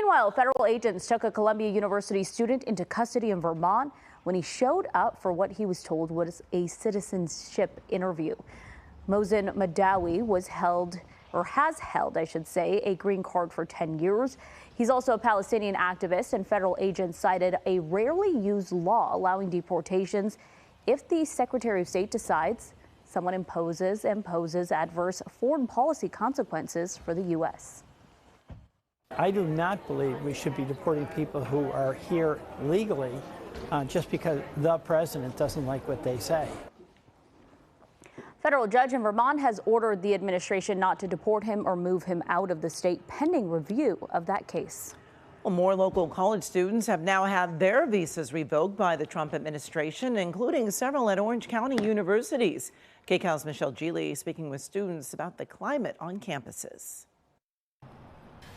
Meanwhile, federal agents took a Columbia University student into custody in Vermont when he showed up for what he was told was a citizenship interview. Mosin Madawi has held, I should say, a green card for 10 years. He's also a Palestinian activist, and federal agents cited a rarely used law allowing deportations if the Secretary of State decides someone imposes adverse foreign policy consequences for the U.S. I do not believe we should be deporting people who are here legally just because the president doesn't like what they say. Federal judge in Vermont has ordered the administration not to deport him or move him out of the state pending review of that case. Well, more local college students have now had their visas revoked by the Trump administration, including several at Orange County universities. KCAL's Michele Gile speaking with students about the climate on campuses.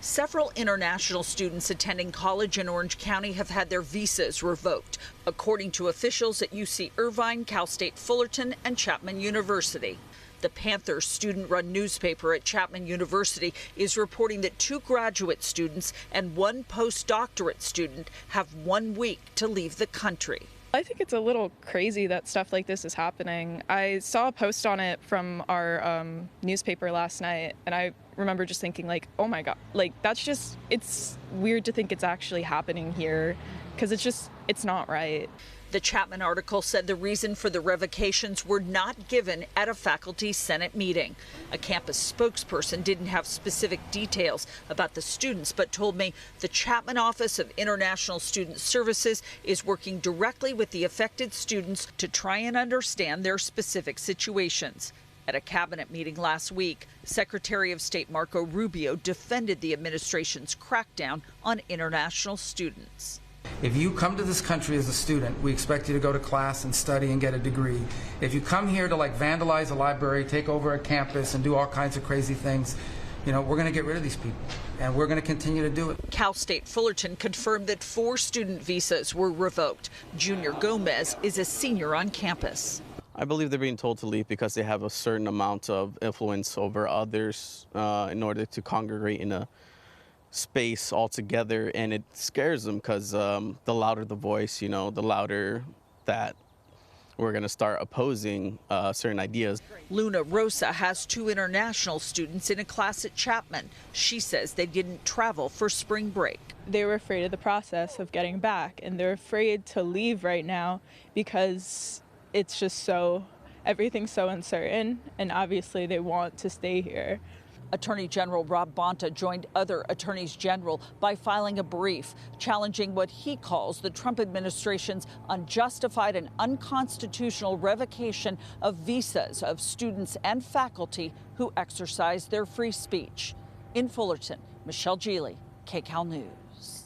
Several international students attending college in Orange County have had their visas revoked, according to officials at UC Irvine, Cal State Fullerton, and Chapman University. The Panther student-run newspaper at Chapman University is reporting that 2 graduate students and 1 postdoctorate student have 1 week to leave the country. I think it's a little crazy that stuff like this is happening. I saw a post on it from our newspaper last night, and I remember just thinking, like, oh my God, like, it's weird to think it's actually happening here, because it's not right. The Chapman article said the reason for the revocations were not given at a faculty senate meeting. A campus spokesperson didn't have specific details about the students, but told me the Chapman Office of International Student Services is working directly with the affected students to try and understand their specific situations. At a cabinet meeting last week, Secretary of State Marco Rubio defended the administration's crackdown on international students. If you come to this country as a student, we expect you to go to class and study and get a degree. If you come here to vandalize a library, take over a campus, and do all kinds of crazy things, we're going to get rid of these people, and we're going to continue to do it. Cal State Fullerton confirmed that 4 student visas were revoked. Junior Gomez is a senior on campus. I believe they're being told to leave because they have a certain amount of influence over others in order to congregate in a space altogether, and it scares them because the louder the voice, the louder that we're going to start opposing certain ideas. Luna Rosa has 2 international students in a class at Chapman. She says they didn't travel for spring break. They were afraid of the process of getting back, and they're afraid to leave right now because it's just everything's so uncertain, and obviously they want to stay here. Attorney General Rob Bonta joined other attorneys general by filing a brief challenging what he calls the Trump administration's unjustified and unconstitutional revocation of visas of students and faculty who exercise their free speech. In Fullerton, Michele Gile, KCAL News.